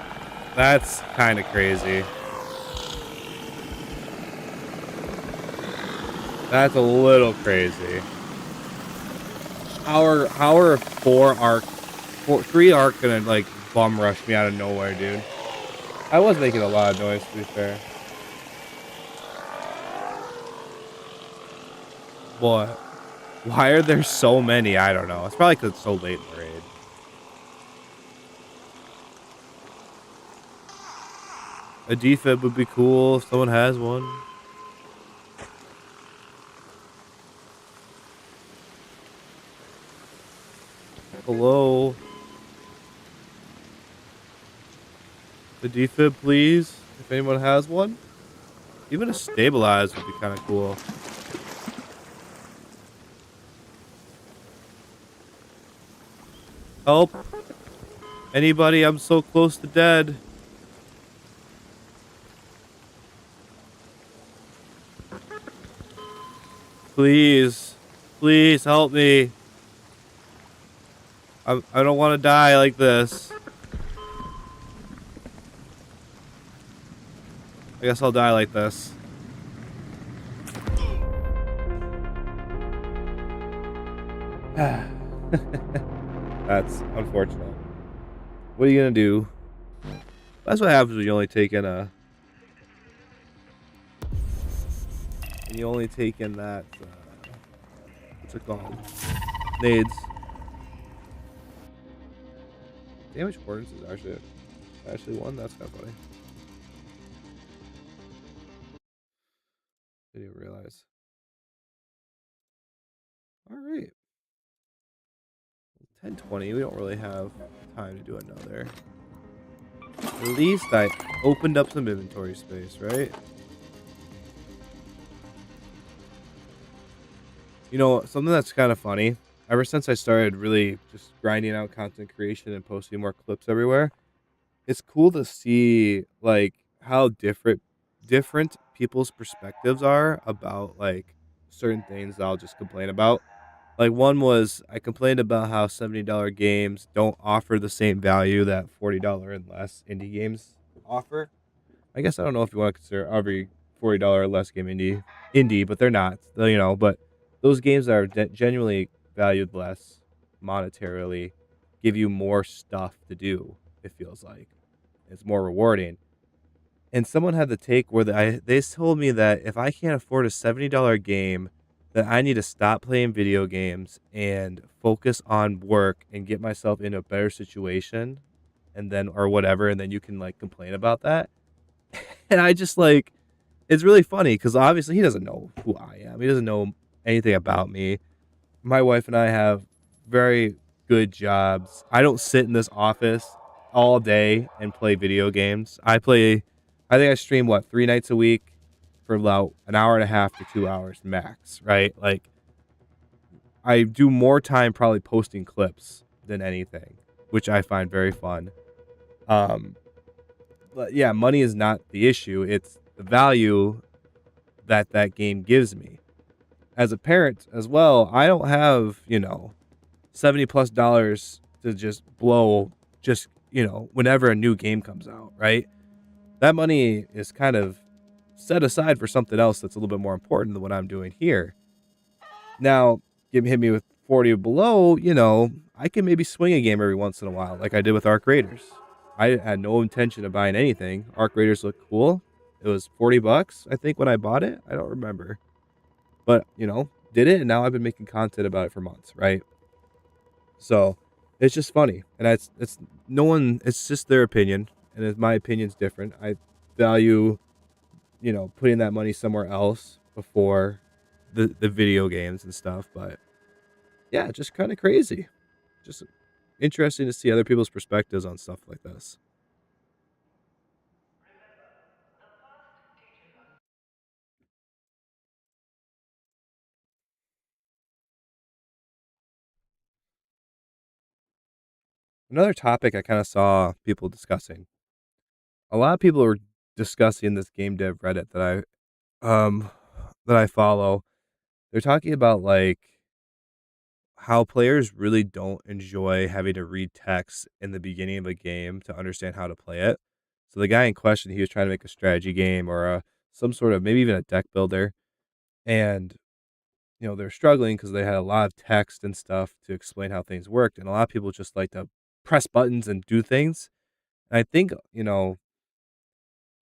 That's kind of crazy. That's a little crazy. How are three arc gonna like bum rush me out of nowhere, dude? I was making a lot of noise, to be fair. But why are there so many? I don't know. It's probably because it's so late in the raid. A defib would be cool if someone has one. Hello? The defib, please, if anyone has one. Even a stabilized would be kind of cool. Help! Anybody? I'm so close to dead. Please. Please help me. I don't want to die like this. I guess I'll die like this. That's unfortunate. What are you gonna do? That's what happens when you only take in a... And you only take in that... what's it called? Nades. Damage ordnance is actually one. That's kind of funny. Didn't even realize. All right. 10:20. We don't really have time to do another. At least I opened up some inventory space, right? You know, something that's kind of funny. Ever since I started really just grinding out content creation and posting more clips everywhere, it's cool to see like how different people's perspectives are about like certain things that I'll just complain about. Like, one was I complained about how $70 games don't offer the same value that $40 and less indie games offer. I guess I don't know if you wanna consider every $40 or less game indie, but they're not, but those games that are genuinely valued less monetarily give you more stuff to do, it feels like. It's more rewarding. And someone had the take where they told me that if I can't afford a $70 game, that I need to stop playing video games and focus on work and get myself in a better situation and then or whatever, and then you can, like, complain about that. And I just, like, it's really funny because obviously he doesn't know who I am. He doesn't know anything about me. My wife and I have very good jobs. I don't sit in this office all day and play video games. I think I stream, what, 3 nights a week for about an hour and a half to 2 hours max, right? Like, I do more time probably posting clips than anything, which I find very fun. Um, but yeah, money is not the issue. It's the value that that game gives me. As a parent as well, I don't have, $70+ to just blow just, whenever a new game comes out, right? That money is kind of set aside for something else that's a little bit more important than what I'm doing here. Now, hit me with 40 or below, I can maybe swing a game every once in a while, like I did with Arc Raiders. I had no intention of buying anything. Arc Raiders looked cool. It was $40, I think, when I bought it. I don't remember. But, did it, and now I've been making content about it for months, right? So, it's just funny. And it's just their opinion, and my opinion's different. I value, putting that money somewhere else before the video games and stuff, but yeah, just kind of crazy. Just interesting to see other people's perspectives on stuff like this. Another topic I kind of saw people discussing. A lot of people were discussing this game dev Reddit that I follow. They're talking about, like, how players really don't enjoy having to read text in the beginning of a game to understand how to play it. So the guy in question, he was trying to make a strategy game or some sort of maybe even a deck builder, and they're struggling because they had a lot of text and stuff to explain how things worked, and a lot of people just like to press buttons and do things. And I think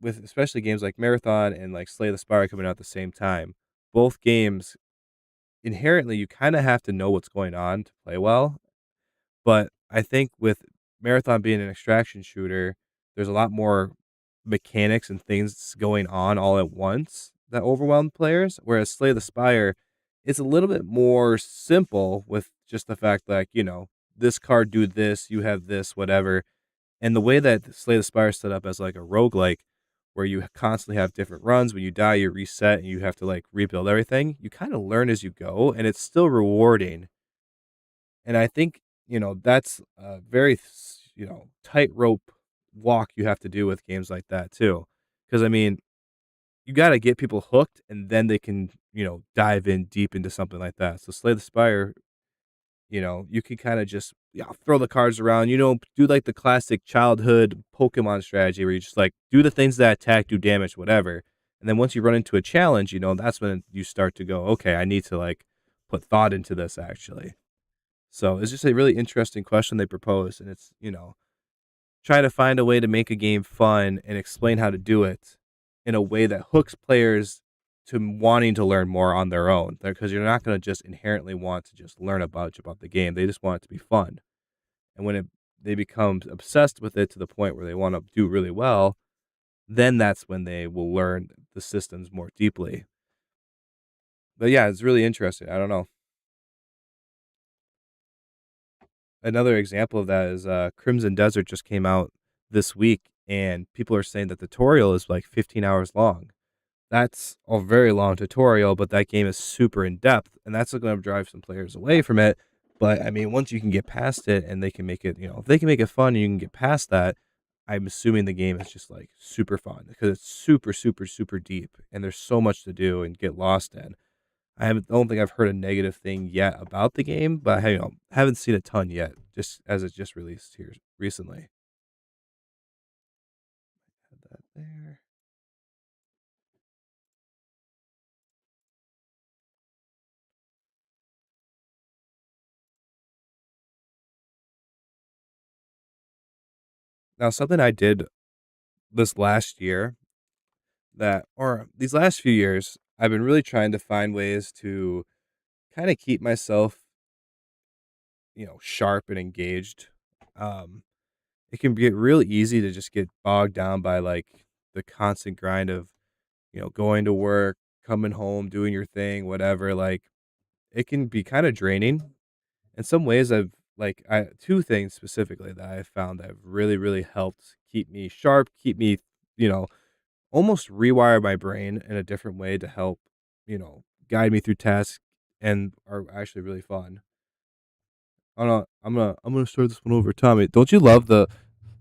with especially games like Marathon and like Slay the Spire coming out at the same time, both games inherently you kind of have to know what's going on to play well. But I think with Marathon being an extraction shooter, there's a lot more mechanics and things going on all at once that overwhelm players. Whereas Slay the Spire, it's a little bit more simple with just the fact that, this card do this, you have this, whatever. And the way that Slay the Spire is set up as like a roguelike, where you constantly have different runs. When you die, you reset and you have to like rebuild everything. You kind of learn as you go, and it's still rewarding. And I think, that's a very, tightrope walk you have to do with games like that too. Because, I mean, you got to get people hooked and then they can, dive in deep into something like that. So Slay the Spire, you can kind of just throw the cards around, do like the classic childhood Pokemon strategy where you just like do the things that attack, do damage, whatever. And then once you run into a challenge, that's when you start to go, okay, I need to like put thought into this actually. So it's just a really interesting question they proposed, and it's, trying to find a way to make a game fun and explain how to do it in a way that hooks players to wanting to learn more on their own. Because you're not going to just inherently want to just learn a bunch about the game. They just want it to be fun. And when they become obsessed with it to the point where they want to do really well, then that's when they will learn the systems more deeply. But yeah, it's really interesting. I don't know. Another example of that is Crimson Desert just came out this week, and people are saying that the tutorial is like 15 hours long. That's a very long tutorial, but that game is super in depth, and that's going to drive some players away from it. But I mean, once you can get past it and they can make it, if they can make it fun and you can get past that, I'm assuming the game is just like super fun because it's super, super, super deep and there's so much to do and get lost in. don't think I've heard a negative thing yet about the game, but haven't seen a ton yet, just as it just released here recently. Add that there. Now, something I did this last year or these last few years, I've been really trying to find ways to kind of keep myself, sharp and engaged. Um, it can get real easy to just get bogged down by like the constant grind of, going to work, coming home, doing your thing, whatever. Like it can be kind of draining. In some ways, I two things specifically that I've found that have really, really helped keep me sharp, keep me, you know, almost rewire my brain in a different way to help, guide me through tasks and are actually really fun. Oh no, I'm gonna start this one over, Tommy. Don't you love the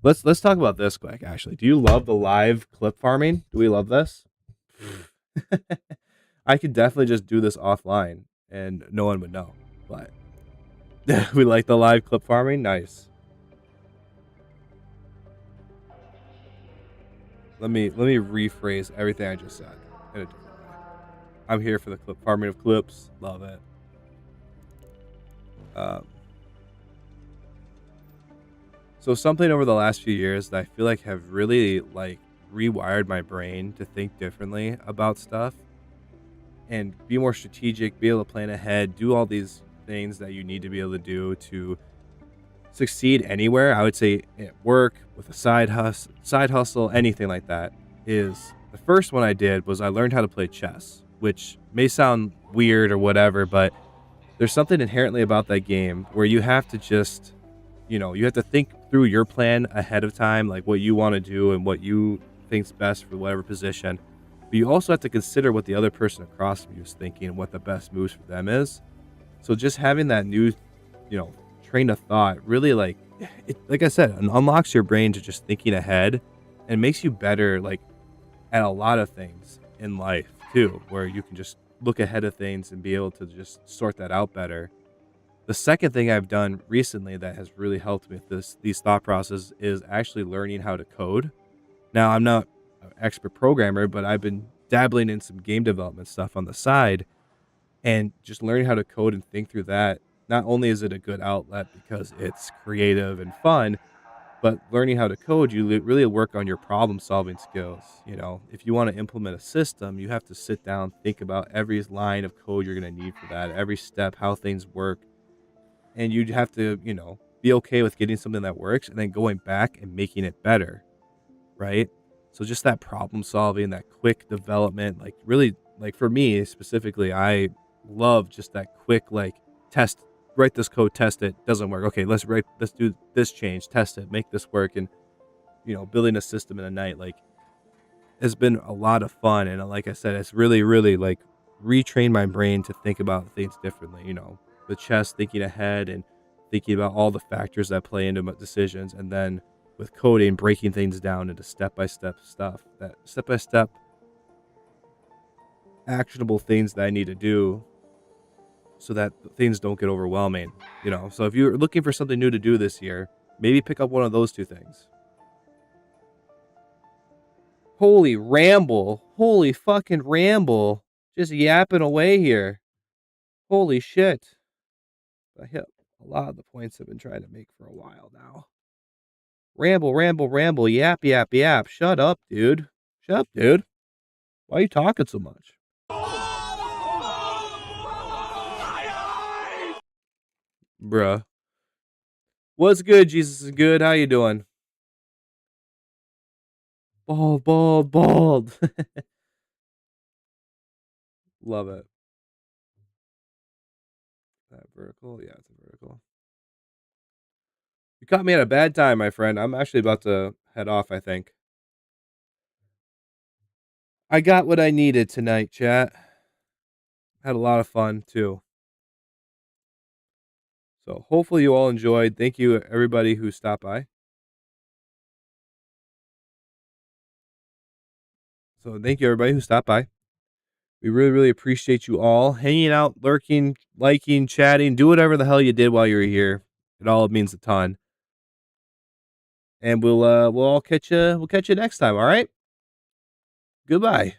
let's talk about this quick, actually. Do you love the live clip farming? Do we love this? I could definitely just do this offline and no one would know. But we like the live clip farming. Nice. Let me rephrase everything I just said in a different way. I'm here for the clip farming of clips. Love it. Um, so something over the last few years that I feel like have really like rewired my brain to think differently about stuff and be more strategic, be able to plan ahead, do all these things that you need to be able to do to succeed anywhere. I would say at work, with a side hustle, anything like that. Is the first one I did was I learned how to play chess, which may sound weird or whatever, but there's something inherently about that game where you have to just, you have to think through your plan ahead of time, like what you want to do and what you think's best for whatever position. But you also have to consider what the other person across from you is thinking and what the best moves for them is. So just having that new, train of thought really like I said, unlocks your brain to just thinking ahead and makes you better like at a lot of things in life too, where you can just look ahead of things and be able to just sort that out better. The second thing I've done recently that has really helped me with these thought processes is actually learning how to code. Now, I'm not an expert programmer, but I've been dabbling in some game development stuff on the side and just learning how to code and think through that. Not only is it a good outlet because it's creative and fun, but learning how to code, you really work on your problem solving skills. If you want to implement a system, you have to sit down, think about every line of code you're going to need for that, every step, how things work. And you have to, be okay with getting something that works and then going back and making it better. Right. So just that problem solving, that quick development, like really, like for me specifically, I love just that quick, like write this code, test it, doesn't work. Okay, let's do this change, test it, make this work. And, building a system in a night, like has been a lot of fun. And like I said, it's really, really like retrained my brain to think about things differently, the chess, thinking ahead and thinking about all the factors that play into my decisions. And then with coding, breaking things down into step-by-step stuff, that step-by-step actionable things that I need to do so that things don't get overwhelming, So if you're looking for something new to do this year, maybe pick up one of those two things. Holy fucking ramble, just yapping away here. Holy shit. I hit a lot of the points I've been trying to make for a while now. Ramble, yap, yap, yap. Shut up, dude. Why are you talking so much? Bruh. What's good, Jesus is good? How you doing? Bald. Love it. That vertical? Yeah, it's a vertical. You caught me at a bad time, my friend. I'm actually about to head off, I think. I got what I needed tonight, chat. Had a lot of fun, too. So hopefully you all enjoyed. Thank you, everybody who stopped by. So thank you, everybody who stopped by. We really, really appreciate you all hanging out, lurking, liking, chatting, do whatever the hell you did while you were here. It all means a ton. And we'll all catch you. We'll catch you next time. All right. Goodbye.